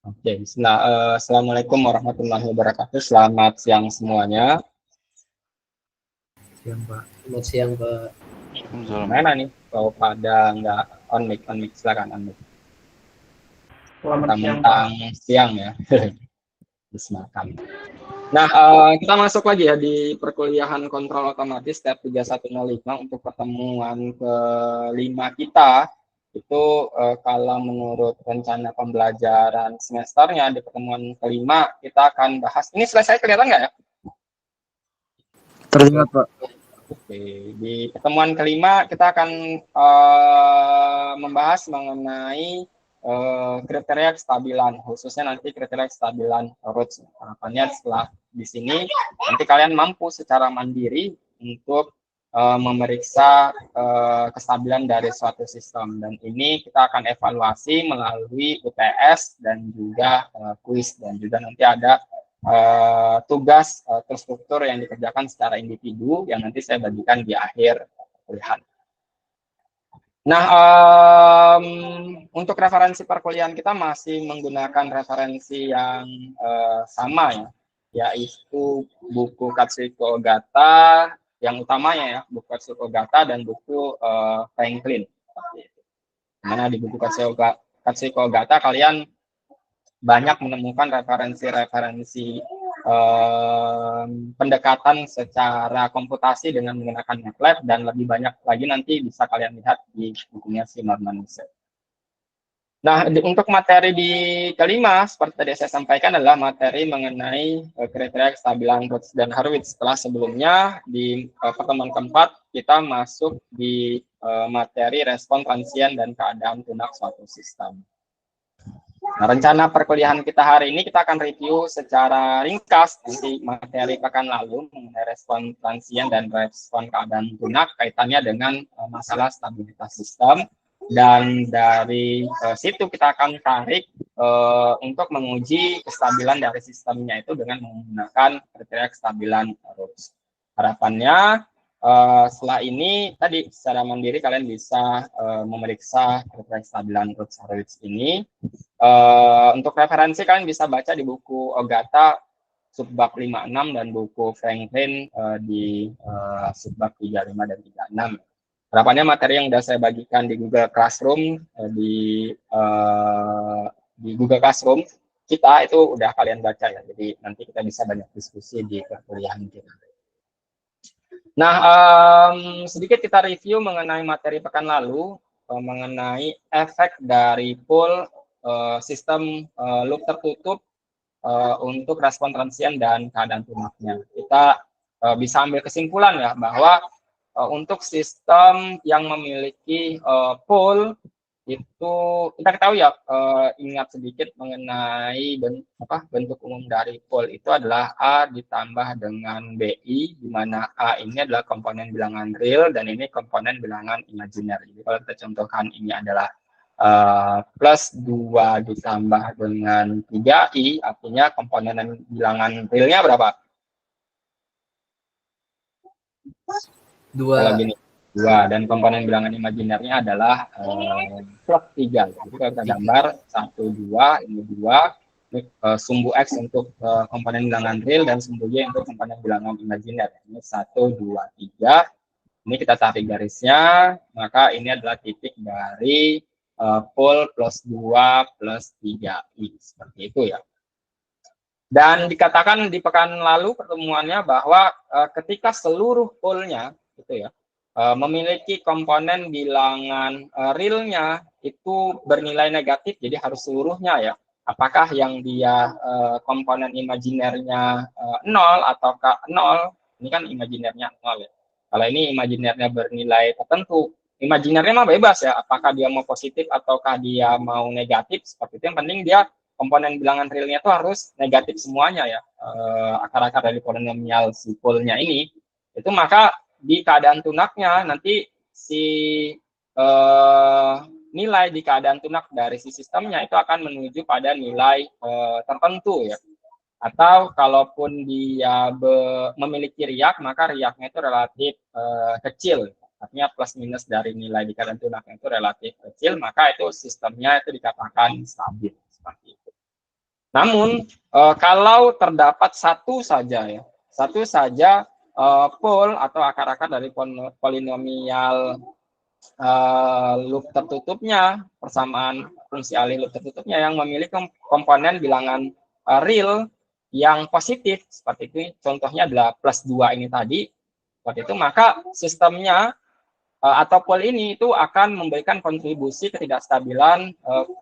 Oke, bismillah. Assalamualaikum warahmatullahi wabarakatuh. Selamat siang semuanya. Siang, Pak. Selamat siang, Pak. Mana nih? Kalau pada nggak on mic, silakan on mic. Selamat siang, Pak. Mentang-mentang siang ya. Bismillah. Nah, kita masuk lagi ya di perkuliahan kontrol otomatis tab 3105 untuk pertemuan kelima kita. Itu kalau menurut rencana pembelajaran semesternya di pertemuan kelima kita akan bahas. Ini selesai kelihatan nggak ya? Terlihat, Pak. Oke, di pertemuan kelima kita akan membahas mengenai kriteria kestabilan, khususnya nanti kriteria kestabilan roots. Harapannya setelah di sini nanti kalian mampu secara mandiri untuk memeriksa kestabilan dari suatu sistem, dan ini kita akan evaluasi melalui UTS dan juga kuis, dan juga nanti ada tugas terstruktur yang dikerjakan secara individu yang nanti saya bagikan di akhir perkuliahan. Nah, untuk referensi perkuliahan kita masih menggunakan referensi yang sama ya, yaitu buku Katsuhiko Ogata yang utamanya ya, buku Katsuhiko Ogata dan buku Franklin. Mana di buku Katsuhiko Ogata kalian banyak menemukan referensi-referensi pendekatan secara komputasi dengan menggunakan MATLAB, dan lebih banyak lagi nanti bisa kalian lihat di bukunya si Norman Wiese. Nah, untuk materi di kelima, seperti tadi saya sampaikan, adalah materi mengenai kriteria kestabilan Roots dan Hurwitz. Setelah sebelumnya di pertemuan keempat kita masuk di materi respon transien dan keadaan tunak suatu sistem. Nah, rencana perkuliahan kita hari ini kita akan review secara ringkas di materi pekan lalu mengenai respon transien dan respon keadaan tunak kaitannya dengan masalah stabilitas sistem, dan dari situ kita akan tarik untuk menguji kestabilan dari sistemnya itu dengan menggunakan kriteria kestabilan Roots. Harapannya setelah ini tadi secara mandiri kalian bisa memeriksa kriteria kestabilan Roots ini. Untuk referensi kalian bisa baca di buku Ogata subbab 56 dan buku Franklin di subbab 35 dan 36. Harapannya materi yang sudah saya bagikan di Google Classroom di Google Classroom kita itu udah kalian baca ya. Jadi nanti kita bisa banyak diskusi di perkuliahan kita. Nah, sedikit kita review mengenai materi pekan lalu mengenai efek dari pool sistem loop tertutup untuk respon transien dan keadaan tunaknya. Kita bisa ambil kesimpulan ya bahwa untuk sistem yang memiliki pool itu kita ketahui ya, ingat sedikit mengenai bentuk umum dari pool itu adalah A ditambah dengan BI, di mana A ini adalah komponen bilangan real dan ini komponen bilangan imajiner. Jadi kalau kita contohkan ini adalah plus 2 ditambah dengan 3i, artinya komponen bilangan realnya berapa? 2. Kalau gini, 2, dan komponen bilangan imajinernya adalah plus 3. Jadi kalau kita gambar 1, 2, ini 2, ini sumbu X untuk komponen bilangan real dan sumbu Y untuk komponen bilangan imajiner. Ini 1, 2, 3. Ini kita tarik garisnya, maka ini adalah titik dari pool plus 2 plus 3i, seperti itu ya. Dan dikatakan di pekan lalu pertemuannya bahwa ketika seluruh poolnya gitu ya memiliki komponen bilangan realnya itu bernilai negatif, jadi harus seluruhnya ya. Apakah yang dia komponen imajinernya 0 atau 0, ini kan imajinernya 0 ya. Kalau ini imajinernya bernilai tertentu, imajinernya mah bebas ya, apakah dia mau positif ataukah dia mau negatif, seperti itu. Yang penting dia komponen bilangan realnya itu harus negatif semuanya ya, akar-akar dari polinomial si poolnya ini. Itu maka di keadaan tunaknya nanti si nilai di keadaan tunak dari si sistemnya itu akan menuju pada nilai tertentu ya. Atau kalaupun dia memiliki riak, maka riaknya itu relatif kecil. Artinya plus minus dari nilai di keadaan tunaknya itu relatif kecil, maka itu sistemnya itu dikatakan stabil seperti itu. Namun kalau terdapat satu saja pol atau akar-akar dari polinomial loop tertutupnya, persamaan fungsi alih loop tertutupnya yang memiliki komponen bilangan real yang positif, seperti itu, contohnya adalah +2 ini tadi, seperti itu, maka sistemnya atau pol ini itu akan memberikan kontribusi ketidakstabilan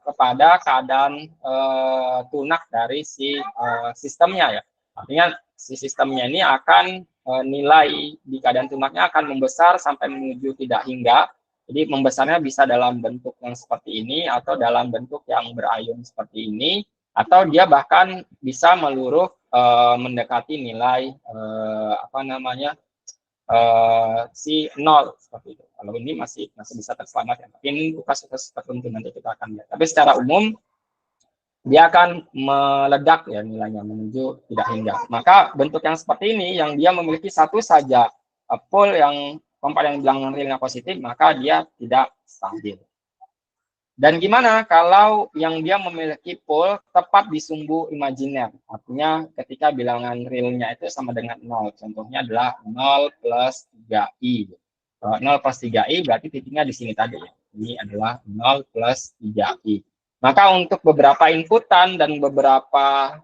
kepada keadaan tunak dari si sistemnya ya. Artinya si sistemnya ini akan nilai di keadaan tunaknya akan membesar sampai menuju tidak hingga. Jadi membesarnya bisa dalam bentuk yang seperti ini atau dalam bentuk yang berayun seperti ini, atau dia bahkan bisa meluruh mendekati nilai si 0 seperti itu. Kalau ini masih bisa terselamatkan. Tapi ini kasus tertentu nanti kita akan lihat. Tapi secara umum dia akan meledak ya nilainya menuju tidak hingga. Maka bentuk yang seperti ini yang dia memiliki satu saja pol yang komponen bilangan realnya positif, maka dia tidak stabil. Dan gimana kalau yang dia memiliki pol tepat di sumbu imajiner? Artinya ketika bilangan realnya itu sama dengan 0. Contohnya adalah 0 plus 3i. 0 plus 3i berarti titiknya di sini tadi. Ini adalah 0 plus 3i. Maka untuk beberapa inputan dan beberapa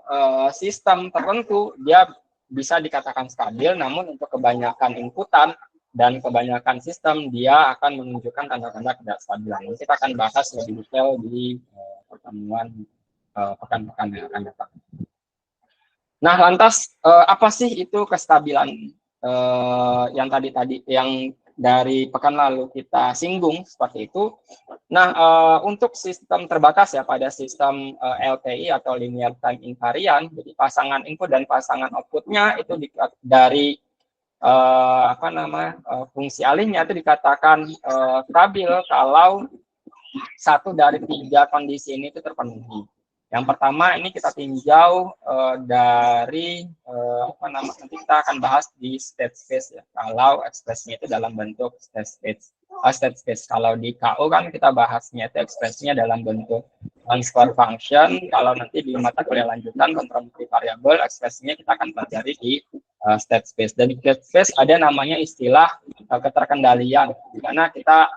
sistem tertentu, dia bisa dikatakan stabil, namun untuk kebanyakan inputan dan kebanyakan sistem dia akan menunjukkan tanda-tanda ketidakstabilan. Nanti kita akan bahas lebih detail di pertemuan pekan-pekan yang akan datang. Nah, lantas apa sih itu kestabilan yang yang dari pekan lalu kita singgung seperti itu? Nah, untuk sistem terbatas ya pada sistem LTI atau linear time invariant, jadi pasangan input dan pasangan outputnya itu dari fungsi alihnya itu dikatakan stabil kalau satu dari 3 kondisi ini itu terpenuhi. Yang pertama ini kita tinjau dari nanti kita akan bahas di state space ya. Kalau ekspresinya itu dalam bentuk state space. Kalau di KO kan kita bahasnya itu ekspresinya dalam bentuk transfer function. Kalau nanti di mata kuliah lanjutan kontribusi variabel, ekspresinya kita akan pelajari di state space. Dan di state space ada namanya istilah keterkendalian, di mana kita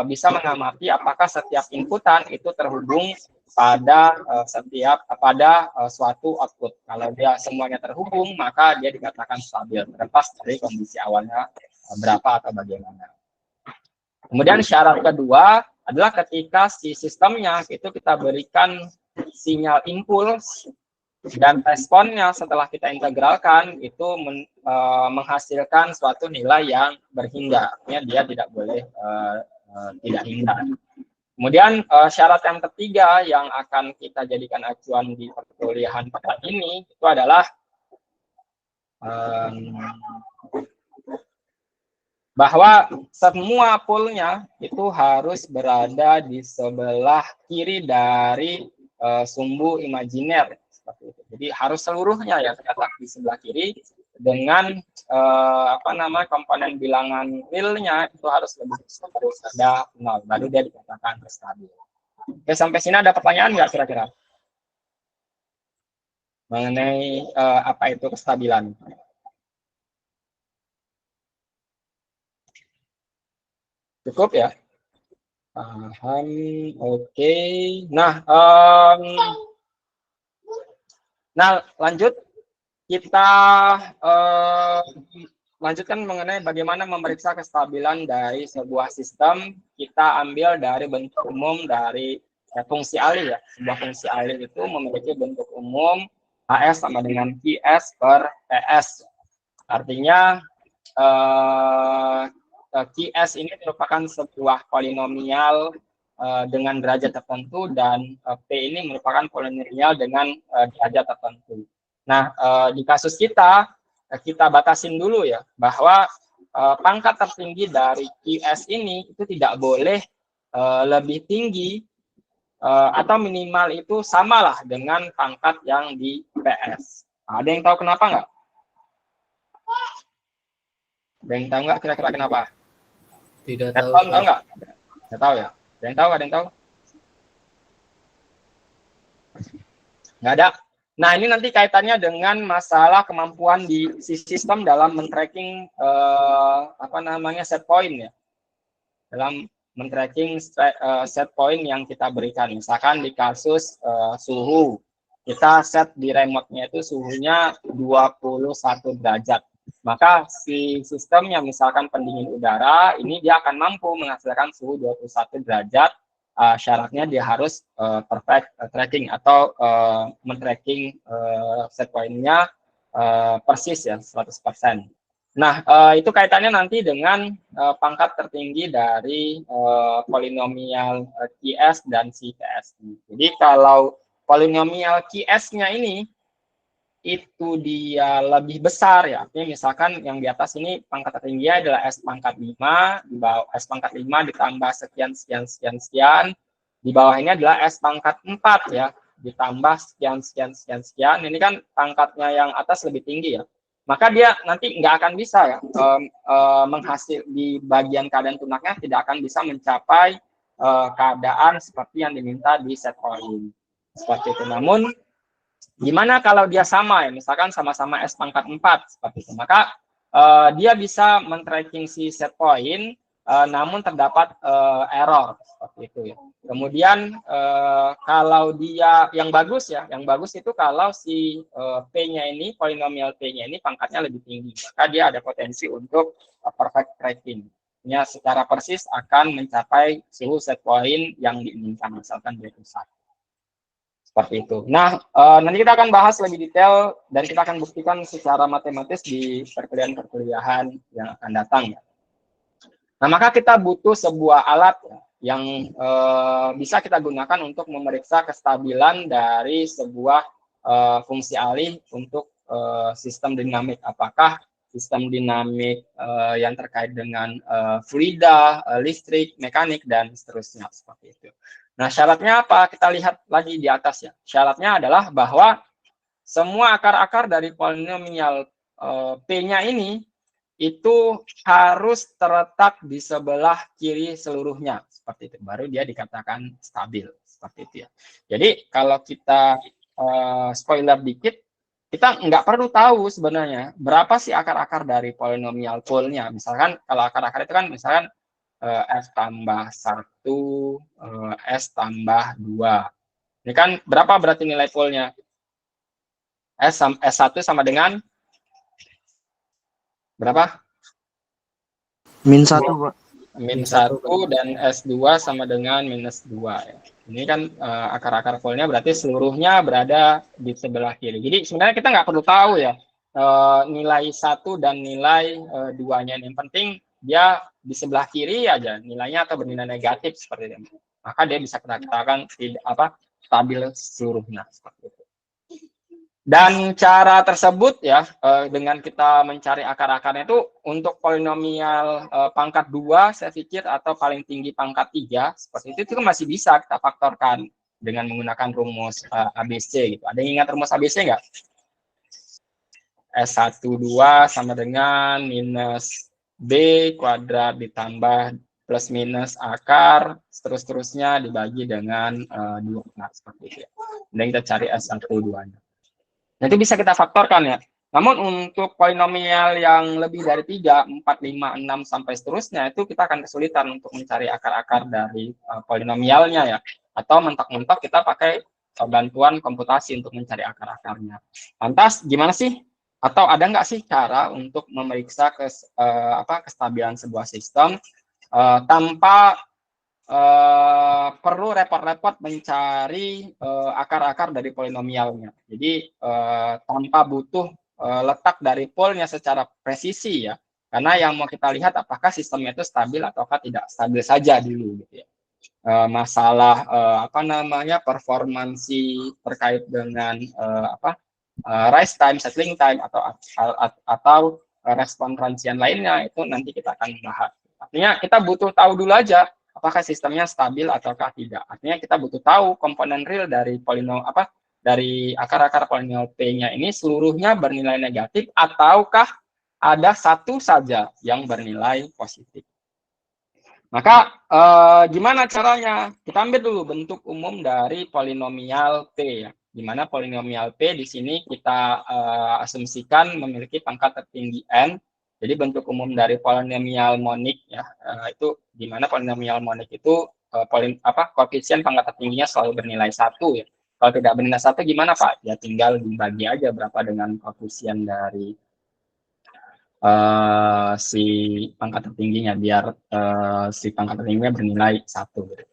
bisa mengamati apakah setiap inputan itu terhubung pada suatu output. Kalau dia semuanya terhubung, maka dia dikatakan stabil, terlepas dari kondisi awalnya berapa atau bagaimana. Kemudian syarat kedua adalah ketika si sistemnya itu kita berikan sinyal impuls dan responnya setelah kita integralkan itu menghasilkan suatu nilai yang berhingga. Artinya dia tidak boleh tidak hingga. Kemudian syarat yang ketiga yang akan kita jadikan acuan di perkuliahan pekan ini itu adalah bahwa semua polnya itu harus berada di sebelah kiri dari sumbu imajiner seperti itu. Jadi harus seluruhnya ya terletak di sebelah kiri dengan komponen bilangan realnya itu harus ada 0, baru dia dikatakan stabil. Oke, sampai sini ada pertanyaan nggak kira-kira mengenai apa itu kestabilan? Cukup ya? Paham, oke. Nah, lanjut. Kita lanjutkan mengenai bagaimana memeriksa kestabilan dari sebuah sistem. Kita ambil dari bentuk umum dari fungsi alih ya. Sebuah fungsi alih itu memiliki bentuk umum AS sama dengan QS per PS. Artinya QS ini merupakan sebuah polinomial dengan derajat tertentu dan P ini merupakan polinomial dengan derajat tertentu. Nah, di kasus kita batasin dulu ya, bahwa pangkat tertinggi dari QS ini itu tidak boleh lebih tinggi atau minimal itu samalah dengan pangkat yang di PS. Nah, ada yang tahu kenapa nggak? Ada yang tahu nggak kira-kira kenapa? Tidak tahu. Tahu nggak? Tidak tahu ya? Ada yang tahu? Ada yang tahu? Nggak ada? Nah, ini nanti kaitannya dengan masalah kemampuan di si sistem dalam men-tracking apa namanya set point ya. Dalam men-tracking set point yang kita berikan. Misalkan di kasus suhu, kita set di remote-nya itu suhunya 21 derajat. Maka si sistemnya misalkan pendingin udara, ini dia akan mampu menghasilkan suhu 21 derajat. Syaratnya dia harus perfect tracking atau men-tracking set point-nya persis ya 100%. Nah, itu kaitannya nanti dengan pangkat tertinggi dari polinomial QS dan CPSI. Jadi kalau polinomial QS-nya ini itu dia lebih besar ya. Artinya misalkan yang di atas ini pangkat tertinggi adalah S pangkat 5, di bawah S pangkat 5 ditambah sekian sekian sekian sekian. Di bawah ini adalah S pangkat 4 ya, ditambah sekian sekian sekian sekian. Ini kan pangkatnya yang atas lebih tinggi ya. Maka dia nanti nggak akan bisa ya menghasil di bagian keadaan tunaknya tidak akan bisa mencapai keadaan seperti yang diminta di set point. Seperti itu. Namun gimana kalau dia sama ya, misalkan sama-sama S pangkat 4 seperti itu. Maka dia bisa men-tracking si set point, namun terdapat error seperti itu ya. Kemudian kalau dia yang bagus ya, yang bagus itu kalau si P-nya ini, polinomial P-nya ini pangkatnya lebih tinggi, maka dia ada potensi untuk perfect tracking. Ya, secara persis akan mencapai suhu set point yang diinginkan, misalkan 21. Seperti itu. Nah, nanti kita akan bahas lebih detail dan kita akan buktikan secara matematis di perkuliahan-perkuliahan yang akan datang. Ya. Nah, maka kita butuh sebuah alat yang bisa kita gunakan untuk memeriksa kestabilan dari sebuah fungsi alih untuk sistem dinamik. Apakah sistem dinamik yang terkait dengan fluida, listrik, mekanik, dan seterusnya. Seperti itu. Nah, syaratnya apa? Kita lihat lagi di atas ya. Syaratnya adalah bahwa semua akar-akar dari polinomial P-nya ini itu harus terletak di sebelah kiri seluruhnya. Seperti itu. Baru dia dikatakan stabil. Seperti itu ya. Jadi, kalau kita spoiler dikit, kita nggak perlu tahu sebenarnya berapa sih akar-akar dari polinomial poolnya. Misalkan kalau akar-akar itu kan misalkan S tambah 1, S tambah 2. Ini kan berapa berarti nilai poolnya? S1 sama dengan berapa? -1, Pak. -1 dan S2 sama dengan -2. Ya. Ini kan akar-akar poolnya berarti seluruhnya berada di sebelah kiri. Jadi sebenarnya kita nggak perlu tahu ya nilai 1 dan nilai 2-nya. Yang penting dia di sebelah kiri aja nilainya atau bernilai negatif seperti itu. Maka dia bisa kita katakan stabil seluruhnya seperti itu. Dan cara tersebut ya dengan kita mencari akar-akarnya itu untuk polinomial pangkat 2 saya pikir atau paling tinggi pangkat 3 seperti itu masih bisa kita faktorkan dengan menggunakan rumus ABC gitu. Ada yang ingat rumus ABC nggak? S12 sama dengan minus B kuadrat ditambah plus minus akar terus-terusnya dibagi dengan 2. Nah, seperti itu ya. Dan kita cari S12-nya. Nah, itu bisa kita faktorkan ya. Namun untuk polinomial yang lebih dari 3, 4, 5, 6, sampai seterusnya, itu kita akan kesulitan untuk mencari akar-akar dari polinomialnya ya. Atau mentok-mentok kita pakai bantuan komputasi untuk mencari akar-akarnya. Lantas gimana sih? Atau ada nggak sih cara untuk memeriksa kestabilan sebuah sistem tanpa perlu repot-repot mencari akar-akar dari polinomialnya. Jadi tanpa butuh letak dari poolnya secara presisi ya. Karena yang mau kita lihat apakah sistemnya itu stabil ataukah tidak stabil saja dulu gitu ya. Masalah performansi terkait dengan rise time, settling time atau respon transient lainnya itu nanti kita akan bahas. Artinya kita butuh tahu dulu aja apakah sistemnya stabil ataukah tidak. Artinya kita butuh tahu komponen real dari dari akar-akar polinomial P-nya ini seluruhnya bernilai negatif ataukah ada satu saja yang bernilai positif. Maka gimana caranya? Kita ambil dulu bentuk umum dari polinomial P ya. di mana polinomial P di sini kita asumsikan memiliki pangkat tertinggi n. Jadi bentuk umum dari polinomial monik ya, itu di mana polinomial monik itu koefisien pangkat tertingginya selalu bernilai 1 ya. Kalau tidak bernilai 1 gimana Pak? Ya tinggal dibagi aja berapa dengan koefisien dari si pangkat tertingginya biar si pangkat tertingginya bernilai 1 gitu.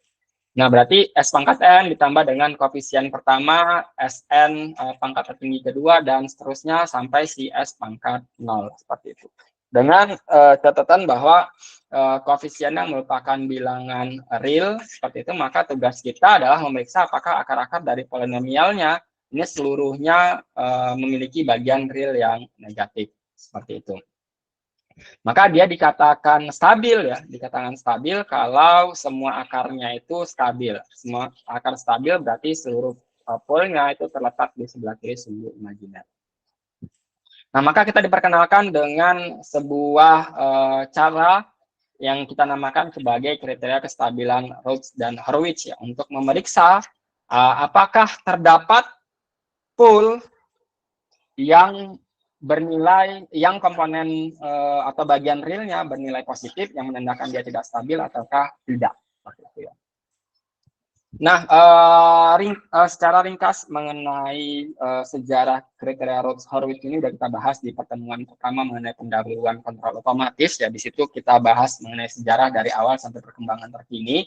Nah, berarti S pangkat N ditambah dengan koefisien pertama, Sn pangkat tertinggi kedua, dan seterusnya sampai si S pangkat 0, seperti itu. Dengan catatan bahwa koefisiennya merupakan bilangan real, seperti itu, maka tugas kita adalah memeriksa apakah akar-akar dari polinomialnya ini seluruhnya memiliki bagian real yang negatif, seperti itu. Maka dia dikatakan stabil ya, dikatakan stabil kalau semua akarnya itu stabil. Semua akar stabil berarti seluruh polnya itu terletak di sebelah kiri sumbu imajiner. Nah, maka kita diperkenalkan dengan sebuah cara yang kita namakan sebagai kriteria kestabilan Rhodes dan Horowitz ya, untuk memeriksa apakah terdapat pool yang bernilai, yang komponen atau bagian realnya bernilai positif yang menandakan dia tidak stabil ataukah tidak. Nah, secara ringkas mengenai sejarah kriteria Rhodes-Horowitz ini sudah kita bahas di pertemuan pertama mengenai pendahuluan kontrol otomatis ya. Di situ kita bahas mengenai sejarah dari awal sampai perkembangan terkini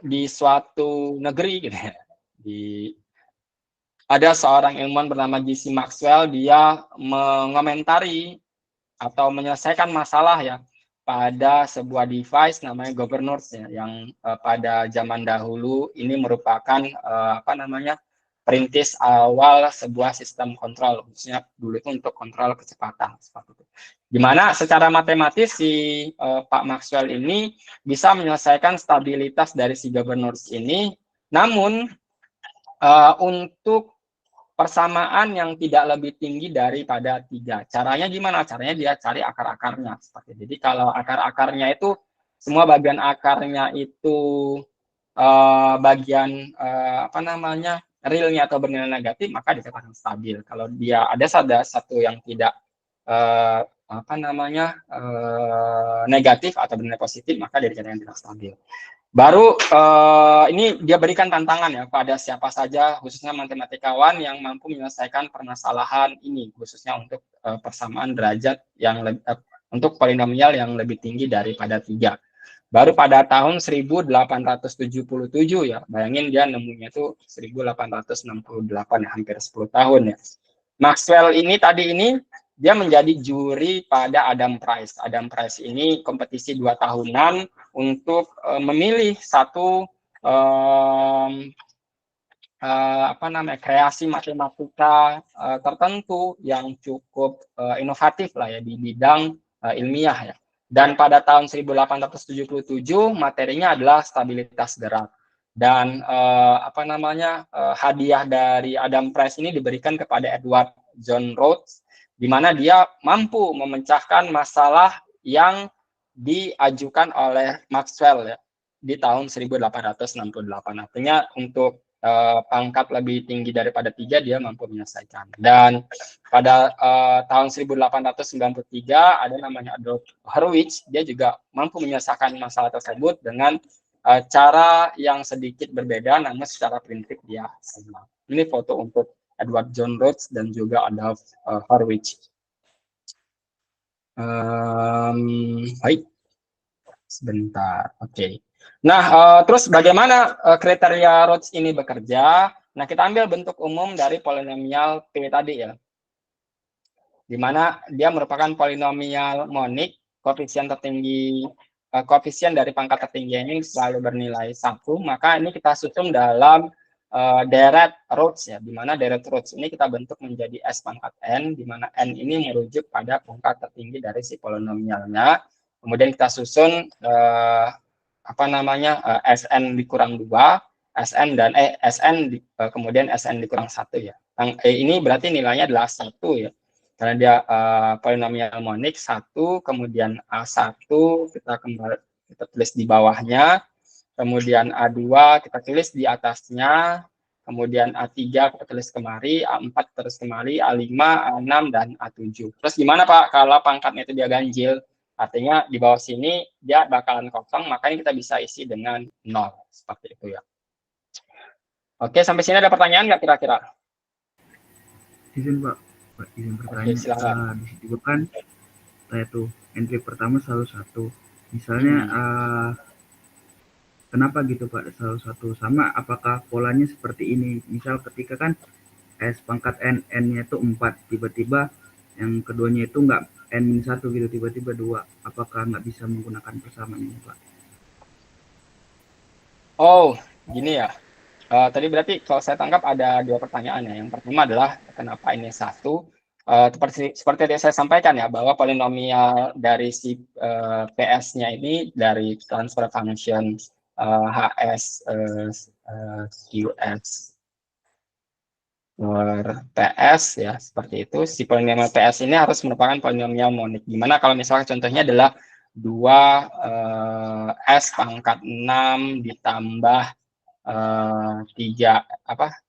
di suatu negeri gitu ya. Ada seorang ilmuwan bernama J.C. Maxwell, dia mengomentari atau menyelesaikan masalah ya pada sebuah device namanya governors ya, yang pada zaman dahulu ini merupakan perintis awal sebuah sistem kontrol, khususnya dulu itu untuk kontrol kecepatan seperti itu. Dimana secara matematis si Pak Maxwell ini bisa menyelesaikan stabilitas dari si governors ini, namun untuk persamaan yang tidak lebih tinggi daripada 3. Caranya gimana? Caranya dia cari akar-akarnya. Jadi kalau akar-akarnya itu, semua bagian akarnya itu bagian realnya atau bernilai negatif, maka dikatakan stabil. Kalau dia ada satu yang tidak negatif atau bernilai positif, maka dia dikatakan tidak stabil. Baru ini dia berikan tantangan ya pada siapa saja, khususnya matematikawan yang mampu menyelesaikan permasalahan ini, khususnya untuk persamaan derajat yang untuk polinomial yang lebih tinggi daripada 3. Baru pada tahun 1877 ya, bayangin dia nemunya itu 1868 ya, hampir 10 tahun ya. Maxwell ini dia menjadi juri pada Adam Prize. Adam Prize ini kompetisi 2 tahunan untuk memilih satu kreasi matematika tertentu yang cukup inovatif lah ya di bidang ilmiah ya. Dan pada tahun 1877 materinya adalah stabilitas gerak. Dan hadiah dari Adam Prize ini diberikan kepada Edward John Rhodes, di mana dia mampu memecahkan masalah yang diajukan oleh Maxwell ya di tahun 1868. Artinya untuk pangkat lebih tinggi daripada 3 dia mampu menyelesaikan. Dan pada tahun 1893 ada namanya Adolf Horowitz, dia juga mampu menyelesaikan masalah tersebut dengan cara yang sedikit berbeda, namun secara prinsip dia sama. Ini foto untuk Edward John Rhodes dan juga Adolf Horowitz. Baik, sebentar. Oke. Nah, terus bagaimana kriteria Rhodes ini bekerja? Nah, kita ambil bentuk umum dari polinomial P tadi ya, di mana dia merupakan polinomial monik, koefisien tertinggi, koefisien dari pangkat tertinggi ini selalu bernilai 1. Maka ini kita susun dalam deret Rhodes ya, di mana deret Rhodes ini kita bentuk menjadi S pangkat N, di mana N ini merujuk pada pangkat tertinggi dari si polinomialnya. Kemudian kita susun Sn dikurang 2, Sn dan Sn kemudian Sn dikurang 1 ya. Ini berarti nilainya adalah 1 ya. Karena dia polinomial monik 1, kemudian A1 kita tulis di bawahnya. kemudian A2 kita tulis di atasnya, kemudian A3 kita tulis kemari, A4 terus kemari, A5, A6, dan A7. Terus gimana Pak kalau pangkatnya itu dia ganjil? Artinya di bawah sini dia bakalan kosong, makanya kita bisa isi dengan 0. Seperti itu ya. Oke, sampai sini ada pertanyaan nggak kira-kira? Izin Pak, izin Oke, bertanya. silakan. Di situ juga kan saya tuh entry pertama selalu 1. Misalnya kenapa gitu Pak selalu 1? Sama apakah polanya seperti ini? Misal ketika kan S pangkat N, N-nya itu 4, tiba-tiba yang keduanya itu nggak N-1 gitu, tiba-tiba 2. Apakah nggak bisa menggunakan persamaan ini Pak? Oh, gini ya. Tadi berarti kalau saya tangkap ada 2 pertanyaan ya. Yang pertama adalah kenapa ini 1? Seperti yang saya sampaikan ya, bahwa polinomial dari si PS-nya ini dari transfer function HS QS PS ya, seperti itu. Si polinomial PS ini harus merupakan polinomial monik. Gimana kalau misalnya contohnya adalah 2 S pangkat 6 ditambah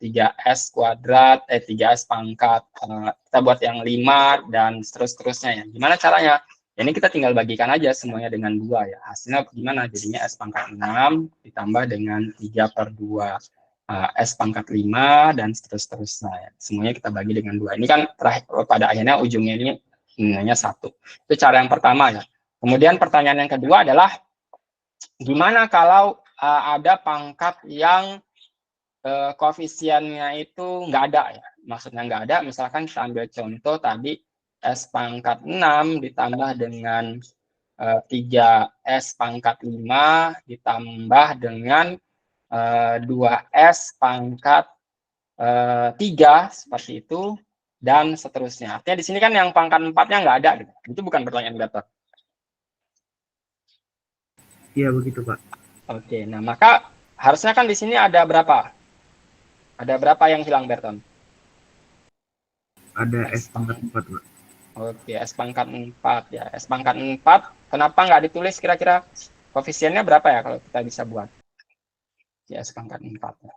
3S kuadrat, 3S pangkat, kita buat yang 5 dan seterusnya ya. Gimana caranya? Ini kita tinggal bagikan aja semuanya dengan 2 ya. Hasilnya gimana? Jadinya S pangkat 6 ditambah dengan 3/2 S pangkat 5 dan seterusnya ya. Semuanya kita bagi dengan 2. Ini kan terakhir pada akhirnya ujungnya ini nilainya 1. Itu cara yang pertama ya. Kemudian pertanyaan yang kedua adalah gimana kalau ada pangkat yang koefisiennya itu nggak ada ya. Maksudnya nggak ada, misalkan kita ambil contoh tadi S pangkat 6 ditambah dengan 3S pangkat 5 ditambah dengan 2S pangkat 3 seperti itu dan seterusnya. Artinya di sini kan yang pangkat 4-nya nggak ada gitu. Itu bukan pertanyaan datar. Iya begitu Pak. Oke, nah maka harusnya kan di sini ada berapa? Ada berapa yang hilang, Berton? Ada S pangkat 4 Pak. Oke, S pangkat 4 ya. S pangkat 4, kenapa nggak ditulis kira-kira koefisiennya berapa ya kalau kita bisa buat? Ya, S pangkat 4 ya.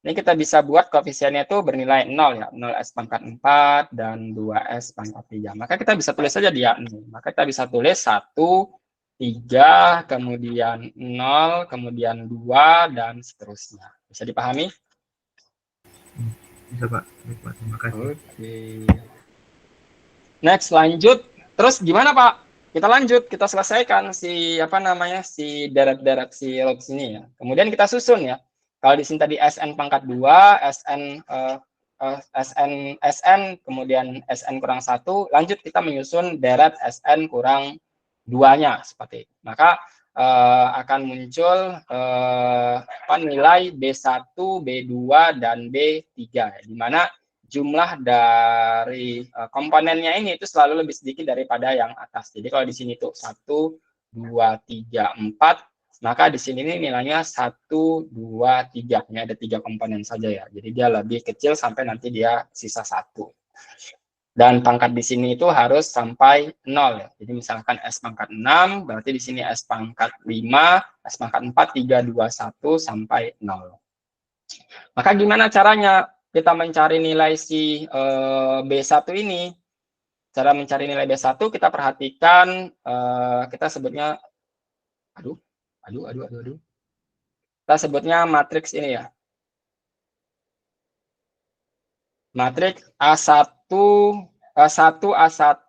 Ini kita bisa buat koefisiennya itu bernilai 0 ya. 0 S pangkat 4 dan 2 S pangkat 3. Maka kita bisa tulis saja dia 0. Maka kita bisa tulis 1, 3, kemudian 0, kemudian 2, dan seterusnya. Bisa dipahami? Bisa Pak. Baik, Pak. Terima kasih. Oke. Next, lanjut. Terus gimana Pak? Kita lanjut, kita selesaikan si si deret-deret si log sini ya. Kemudian kita susun ya. Kalau di sini tadi SN pangkat 2, SN, kemudian SN kurang 1, lanjut kita menyusun deret SN kurang 2-nya seperti itu. Maka akan muncul nilai B1, B2, dan B3 ya, di mana jumlah dari komponennya ini itu selalu lebih sedikit daripada yang atas. Jadi kalau di sini tuh 1, 2, 3, 4, maka di sini ini nilainya 1, 2, 3. Ini ada 3 komponen saja ya. Jadi dia lebih kecil sampai nanti dia sisa 1. Dan pangkat di sini itu harus sampai 0 ya. Jadi misalkan S pangkat 6, berarti di sini S pangkat 5, S pangkat 4, 3, 2, 1 sampai 0. Maka gimana caranya kita mencari nilai si B1 ini? Cara mencari nilai B1 kita perhatikan, kita sebutnya, kita sebutnya matriks ini ya. Matriks A1, A1, A1,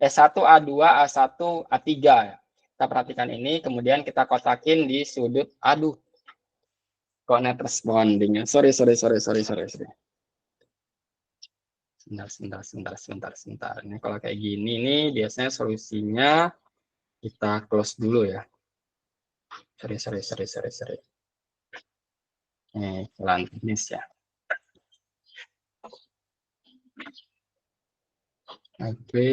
E1, A2, A1, A3 ya. Kita perhatikan ini, kemudian kita kotakin di sudut, kok net respondingnya. Sorry. Sebentar. Ini kalau kayak gini nih, biasanya solusinya kita close dulu ya. Sorry. Jalan teknis ya. Oke,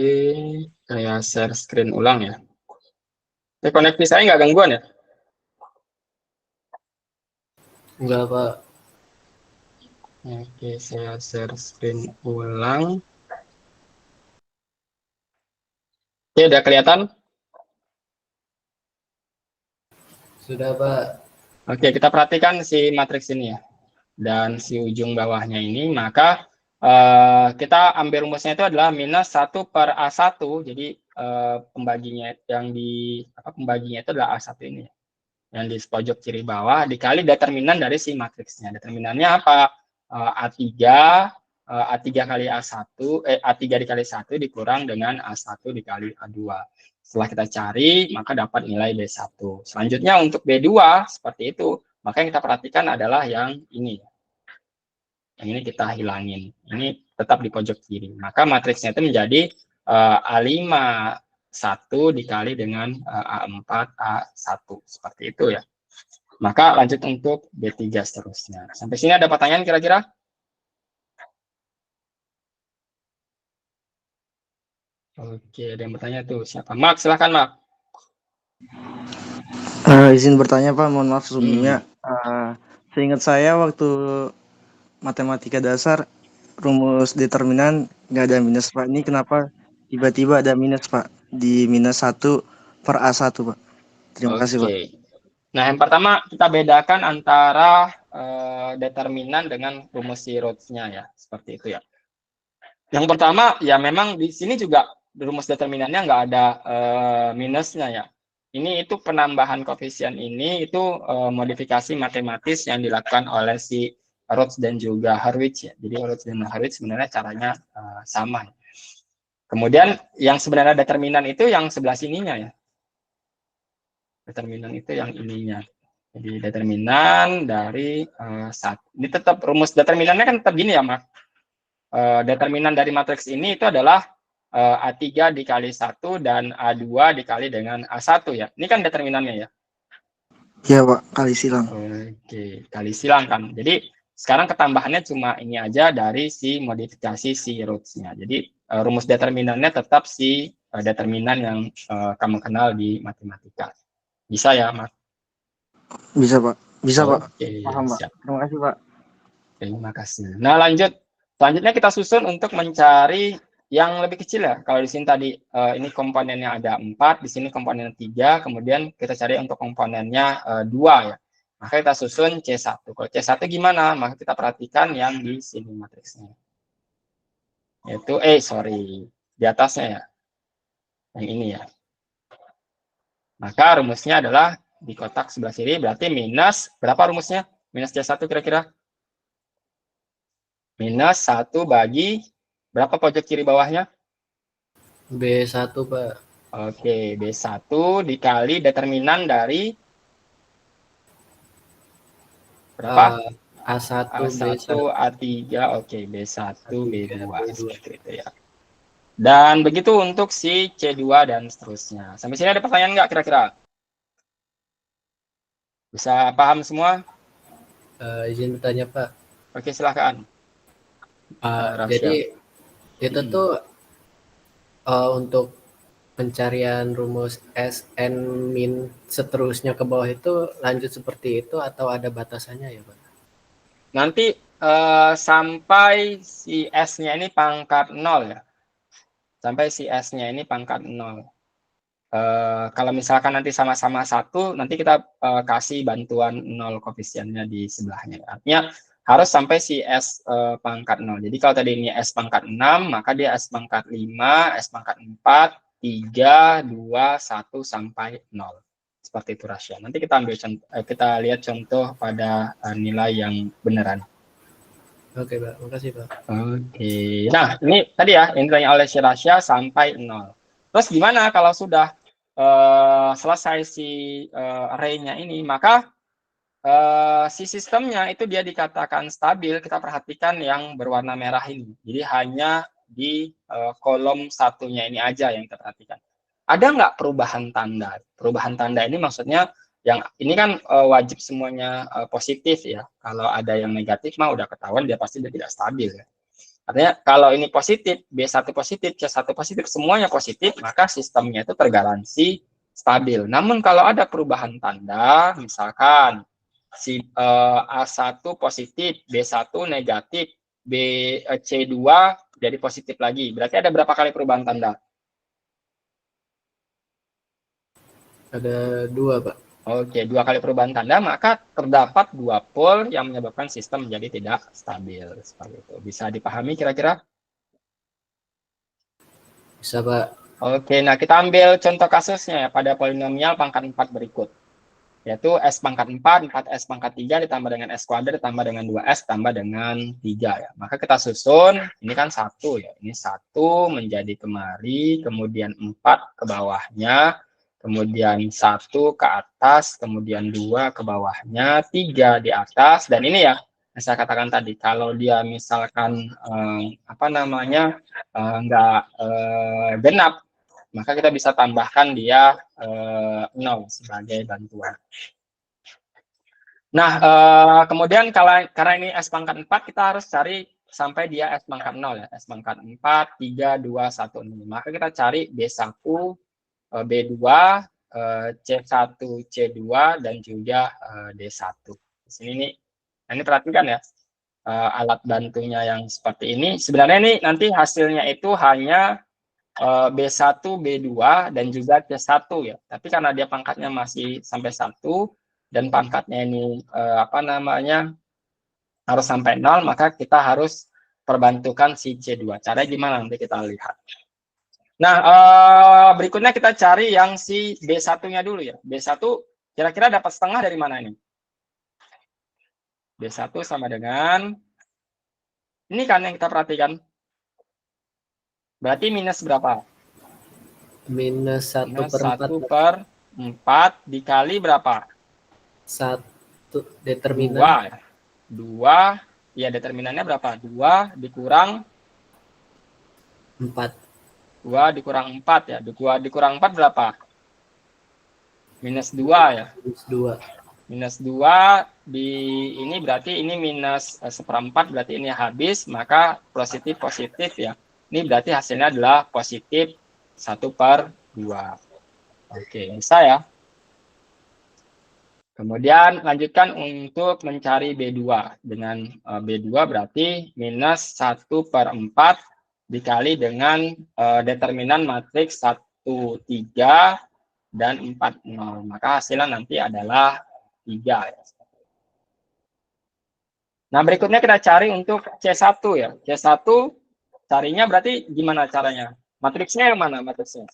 saya share screen ulang ya. Ini koneksi saya nggak gangguan ya? Enggak, Pak. Oke, saya share screen ulang. Oke, udah kelihatan? Sudah, Pak. Oke, kita perhatikan si matriks ini ya. Dan si ujung bawahnya ini, maka kita ambil rumusnya itu adalah minus 1 per A1. Jadi pembaginya yang pembaginya itu adalah A1 ini. Yang di pojok kiri bawah dikali determinan dari si matriksnya. Determinannya apa? A3 A3 kali A1 A3 dikali 1 dikurang dengan A1 dikali A2. Setelah kita cari, maka dapat nilai B1. Selanjutnya untuk B2 seperti itu. Maka yang kita perhatikan adalah yang ini. Yang ini kita hilangin. Ini tetap di pojok kiri. Maka matriksnya itu menjadi A5 1 dikali dengan A4 A1. Seperti itu ya. Maka lanjut untuk B3 seterusnya. Sampai sini ada pertanyaan kira-kira? Oke, ada yang bertanya tuh. Siapa? Mark, silahkan Mark. Izin bertanya Pak, mohon maaf sebelumnya. Seingat saya waktu matematika dasar rumus determinan nggak ada minus Pak. Ini kenapa tiba-tiba ada minus Pak di minus 1 per A1 Pak? Terima kasih Pak. Nah, yang pertama kita bedakan antara determinan dengan rumus si Rhodes-nya ya, seperti itu ya. Yang pertama ya memang di sini juga rumus determinannya nggak ada minusnya ya. Ini itu penambahan koefisien ini itu modifikasi matematis yang dilakukan oleh si Rhodes dan juga Hurwitz ya. Jadi Rhodes dan Hurwitz sebenarnya caranya sama. Kemudian yang sebenarnya determinan itu yang sebelah sininya ya. Determinan itu yang ininya. Jadi determinan dari satu. Ini tetap rumus determinannya kan tetap gini ya, Mak. Determinan dari matriks ini itu adalah A3 dikali 1 dan A2 dikali dengan A1 ya. Ini kan determinannya ya. Iya Pak, kali silang. Oke, kali silang kan. Jadi sekarang ketambahannya cuma ini aja dari si modifikasi si Rhodes-nya. Jadi rumus determinannya tetap si determinan yang kamu kenal di matematika. Bisa ya, Mak? Bisa Pak, bisa Pak. Paham Pak. Siap. Terima kasih Pak. Terima kasih. Nah lanjut, selanjutnya kita susun untuk mencari yang lebih kecil ya. Kalau di sini tadi ini komponennya ada 4, di sini komponennya 3, kemudian kita cari untuk komponennya 2 ya. Maka kita susun C1. Kalau C1 gimana? Maka kita perhatikan yang di sini matriksnya. Yaitu di atasnya ya. Yang ini ya. Maka rumusnya adalah di kotak sebelah kiri berarti minus berapa rumusnya? Minus C1 kira-kira? Minus 1 bagi berapa pojok kiri bawahnya? B1, Pak. Oke, B1 dikali determinan dari berapa? A1, A1, B1. A3, oke, B1, B2, seperti itu ya. Dan begitu untuk si C2 dan seterusnya. Sampai sini ada pertanyaan nggak kira-kira? Bisa paham semua? Izin bertanya, Pak. Oke, silahkan. Jadi itu tuh untuk pencarian rumus Sn min seterusnya ke bawah itu lanjut seperti itu atau ada batasannya ya Pak? Nanti sampai si S-nya ini pangkat 0 ya. Sampai si S-nya ini pangkat 0. Kalau misalkan nanti sama-sama 1, nanti kita kasih bantuan 0 koefisiennya di sebelahnya. Artinya harus sampai si S pangkat 0. Jadi kalau tadi ini S pangkat 6, maka dia S pangkat 5, S pangkat 4, 3, 2, 1 sampai 0. Seperti itu rasio. Nanti kita ambil kita lihat contoh pada nilai yang beneran. Oke, Pak. Makasih, Pak. Oke. Nah, ini tadi ya yang ditanya oleh si Rasya sampai 0. Terus gimana kalau sudah selesai si array-nya ini, maka si sistemnya itu dia dikatakan stabil. Kita perhatikan yang berwarna merah ini. Jadi hanya di kolom satunya ini aja yang kita perhatikan. Ada nggak perubahan tanda? Perubahan tanda ini maksudnya yang ini kan wajib semuanya positif ya. Kalau ada yang negatif mah udah ketahuan dia pasti dia tidak stabil ya. Artinya kalau ini positif, B1 positif, C1 positif, semuanya positif, maka sistemnya itu tergaransi stabil. Namun kalau ada perubahan tanda, misalkan si A1 positif, B1 negatif, C2 jadi positif lagi. Berarti ada berapa kali perubahan tanda? Ada 2, Pak. Oke, 2 kali perubahan tanda, maka terdapat 2 pole yang menyebabkan sistem menjadi tidak stabil. Seperti itu. Bisa dipahami kira-kira? Bisa, Pak. Oke, nah kita ambil contoh kasusnya ya pada polinomial pangkat 4 berikut. Yaitu S pangkat 4, 4S pangkat 3 ditambah dengan S kuadrat ditambah dengan 2S tambah dengan 3 ya. Maka kita susun, ini kan 1 ya. Ini 1 menjadi kemari, kemudian 4 ke bawahnya, kemudian 1 ke atas, kemudian 2 ke bawahnya, 3 di atas, dan ini ya, yang saya katakan tadi, kalau dia misalkan nggak genap, maka kita bisa tambahkan dia 0 sebagai bantuan. Nah, kemudian karena ini S pangkat 4, kita harus cari sampai dia S pangkat 0 ya. S pangkat 4, 3, 2, 1, 0. Maka kita cari B1, B2, C1, C2, dan juga D1. Di sini nih, nah ini perhatikan ya, alat bantunya yang seperti ini. Sebenarnya ini nanti hasilnya itu hanya B1, B2, dan juga C1 ya. Tapi karena dia pangkatnya masih sampai 1, dan pangkatnya ini harus sampai 0, maka kita harus perbantukan si C2. Caranya gimana nanti kita lihat. Nah, berikutnya kita cari yang si B1-nya dulu ya. B1 kira-kira dapat setengah dari mana ini? B1 sama dengan, ini kan yang kita perhatikan. Berarti minus berapa? Minus 1 Minus per 1 4. per 4 dikali berapa? 1 determinan. 2, ya determinannya berapa? 2 dikurang 4. 2 dikurang 4 ya. 2 dikurang 4 berapa? Minus 2 ya. Minus 2. Minus 2 di ini berarti ini minus 1/4, berarti ini habis, maka positif ya. Ini berarti hasilnya adalah positif 1/2. Oke, bisa ya. Kemudian lanjutkan untuk mencari B2. Dengan B2 berarti minus 1/4 dikali dengan determinan matriks 1, 3, dan 4, 0. Maka hasilnya nanti adalah 3. Ya. Nah, berikutnya kita cari untuk C1 ya. C1 carinya berarti gimana caranya? Matriksnya yang mana matriksnya?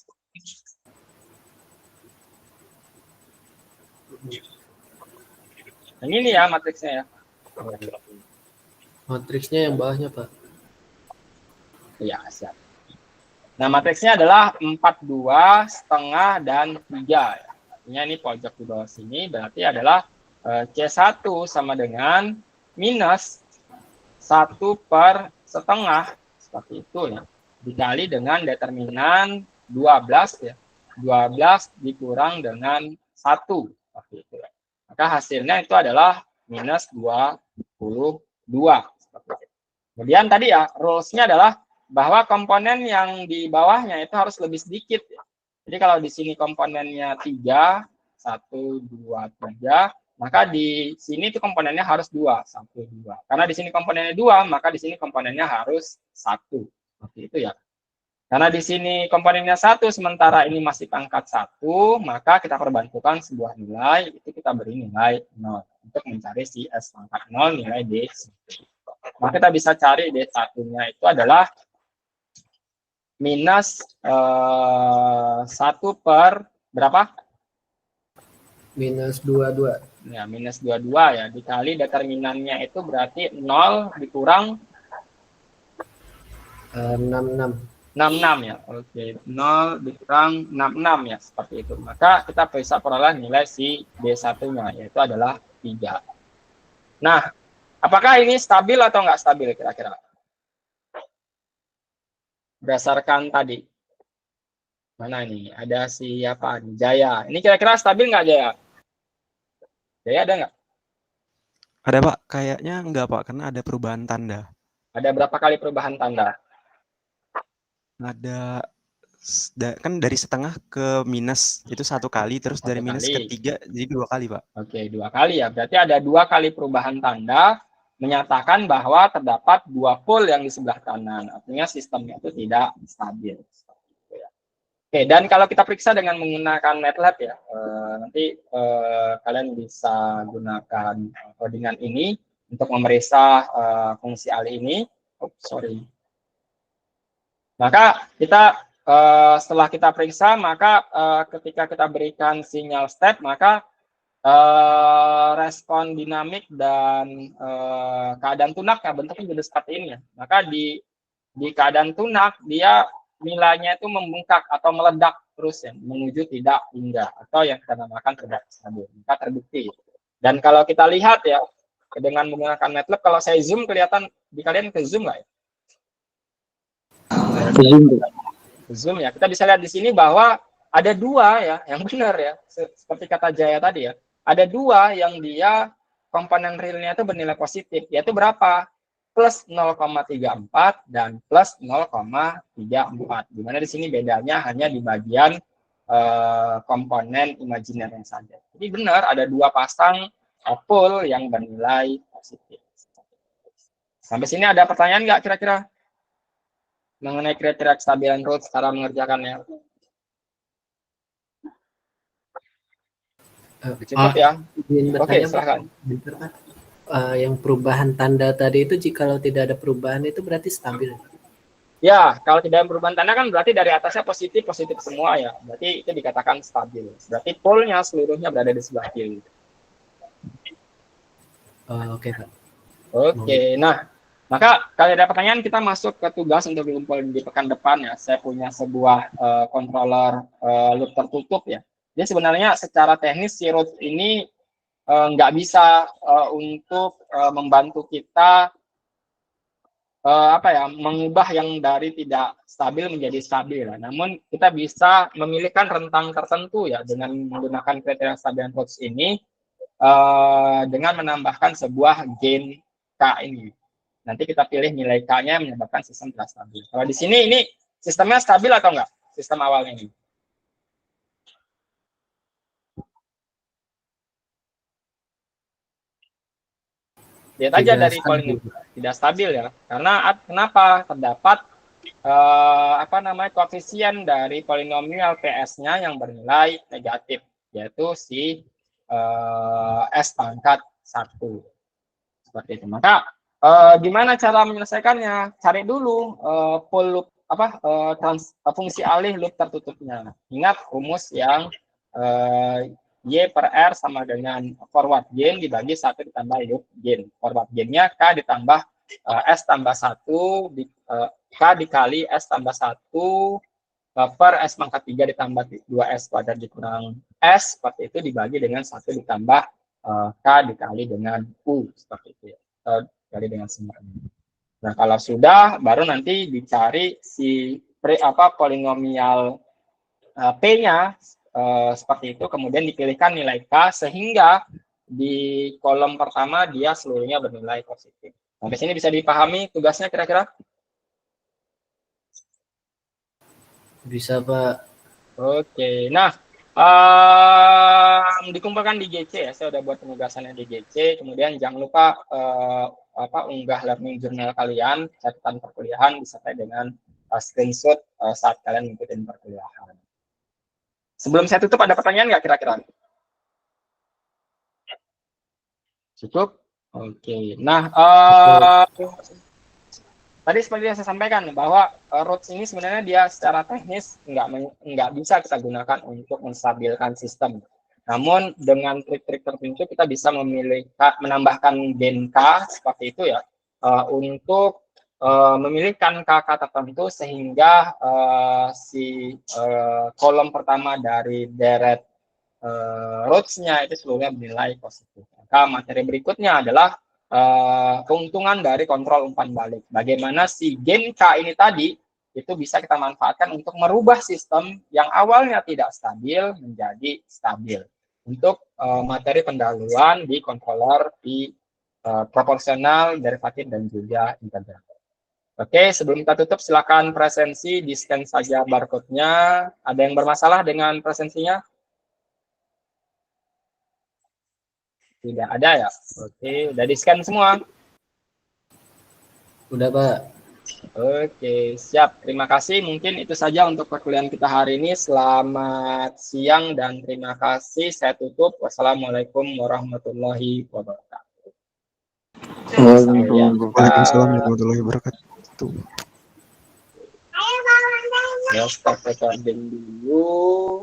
Yang ini ya matriksnya ya. Matriksnya yang bawahnya, Pak. Ya, siap. Nah, matriksnya adalah 4, 2, setengah, dan 3. Artinya ini pojok di bawah sini berarti adalah C1 sama dengan minus 1/2 seperti itu ya. Dikali dengan determinan 12 ya. 12 dikurang dengan 1 seperti itu ya. Maka hasilnya itu adalah minus 22. Kemudian tadi ya, rules-nya adalah bahwa komponen yang di bawahnya itu harus lebih sedikit. Ya. Jadi kalau di sini komponennya 3, 1, 2, 3, maka di sini itu komponennya harus 2, 1, 2. Karena di sini komponennya 2, maka di sini komponennya harus 1. Seperti itu ya. Karena di sini komponennya 1, sementara ini masih pangkat 1, maka kita perbantukan sebuah nilai, itu kita beri nilai 0. Untuk mencari si S pangkat 0, nilai D1. Maka kita bisa cari D1-nya itu adalah minus 1 per berapa? Minus 22. Ya, minus 22 ya. Dikali determinannya itu berarti 0 dikurang 66. 66 ya. Oke, 0 dikurang 66 ya, seperti itu. Maka kita bisa peroleh nilai si D1-nya, yaitu adalah 3. Nah, apakah ini stabil atau nggak stabil kira-kira? Berdasarkan tadi. Mana ini? Ada siapa? Jaya. Ini kira-kira stabil nggak, Jaya? Jaya ada nggak? Ada, Pak. Kayaknya nggak, Pak, karena ada perubahan tanda. Ada berapa kali perubahan tanda? Ada kan dari setengah ke minus itu 1 kali, terus dari minus ke 3 jadi 2 kali, Pak. Oke, 2 kali ya. Berarti ada 2 kali perubahan tanda menyatakan bahwa terdapat 2 pole yang di sebelah kanan. Artinya sistemnya itu tidak stabil. Oke, dan kalau kita periksa dengan menggunakan MATLAB ya, nanti kalian bisa gunakan codingan ini untuk memeriksa fungsi alih ini. Oh, sorry. Maka kita setelah kita periksa, maka ketika kita berikan sinyal step, maka respon dinamik dan keadaan tunak ya bentuknya jadi seperti ini ya. Maka di keadaan tunak dia nilainya itu membengkak atau meledak terus ya, menuju tidak hingga atau yang kita namakan tidak stabil. Maka terbukti. Dan kalau kita lihat ya dengan menggunakan MATLAB, kalau saya zoom kelihatan di kalian ke zoom nggak ya? Zoom ya. Kita bisa lihat di sini bahwa ada dua ya, yang benar ya, seperti kata Jaya tadi ya. Ada dua yang dia komponen realnya itu bernilai positif, yaitu berapa? Plus 0,34 dan plus 0,34. Dimana di sini bedanya hanya di bagian komponen imajinernya saja. Jadi benar ada dua pasang pol yang bernilai positif. Sampai sini ada pertanyaan nggak kira-kira mengenai kriteria kestabilan Rhodes cara mengerjakannya? Cukup ya? Oke, silakan. Yang perubahan tanda tadi itu jikalau tidak ada perubahan itu berarti stabil. Ya, kalau tidak ada perubahan tanda kan berarti dari atasnya positif semua ya. Berarti itu dikatakan stabil. Berarti polnya seluruhnya berada di sebelah kiri. Oke, Pak. Oke, nah maka kalau ada pertanyaan kita masuk ke tugas untuk ngumpul di pekan depan ya. Saya punya sebuah controller loop tertutup ya. Jadi sebenarnya secara teknis si Rhodes ini nggak bisa untuk membantu kita mengubah yang dari tidak stabil menjadi stabil. Namun kita bisa memilihkan rentang tertentu ya dengan menggunakan kriteria kestabilan Rhodes ini dengan menambahkan sebuah gain K ini. Nanti kita pilih nilai K-nya menyebabkan sistem tidak stabil. Kalau di sini ini sistemnya stabil atau enggak? Sistem awalnya ini. Lihat aja dari polinomial tidak stabil ya. Karena kenapa? Terdapat koefisien dari polinomial PS-nya yang bernilai negatif, yaitu si S pangkat 1. Seperti itu. Maka gimana cara menyelesaikannya? Cari dulu pol loop fungsi alih loop tertutupnya. Ingat rumus yang Y per R sama dengan forward gain dibagi 1 ditambah loop gain. Forward gainnya K ditambah S tambah 1 K dikali S tambah 1 per S pangkat 3 ditambah 2S kuadrat dikurang S, seperti itu dibagi dengan 1 ditambah K dikali dengan U, seperti itu ya. Dikali dengan semuanya. Nah, kalau sudah, baru nanti dicari si polinomial P-nya seperti itu, kemudian dipilihkan nilai K sehingga di kolom pertama dia seluruhnya bernilai positif. Sampai sini bisa dipahami tugasnya kira-kira? Bisa, Pak. Oke, nah dikumpulkan di GC ya, saya udah buat penugasannya di GC, kemudian jangan lupa unggah learning journal kalian, catatan perkuliahan disertai dengan screenshot saat kalian mengikuti perkuliahan. Sebelum saya tutup, ada pertanyaan nggak kira-kira? Cukup? Oke. Nah, tadi seperti yang saya sampaikan bahwa Rhodes ini sebenarnya dia secara teknis nggak bisa kita gunakan untuk menstabilkan sistem. Namun dengan trik-trik tertentu kita bisa menambahkan gain K seperti itu ya untuk memilihkan KK tertentu sehingga si kolom pertama dari deret Rhodes-nya itu seluruhnya bernilai positif. Maka materi berikutnya adalah keuntungan dari kontrol umpan balik. Bagaimana si gain K ini tadi itu bisa kita manfaatkan untuk merubah sistem yang awalnya tidak stabil menjadi stabil. Untuk materi pendahuluan di controller di proporsional, derivatif, dan juga integral. Oke, sebelum kita tutup, silakan presensi, di-scan saja barcode-nya. Ada yang bermasalah dengan presensinya? Tidak ada ya? Oke, udah di-scan semua? Udah, Pak. Oke, siap. Terima kasih. Mungkin itu saja untuk perkuliahan kita hari ini. Selamat siang dan terima kasih. Saya tutup. Wassalamualaikum warahmatullahi wabarakatuh. Waalaikumsalam warahmatullahi wabarakatuh. Ya, stop recording dulu.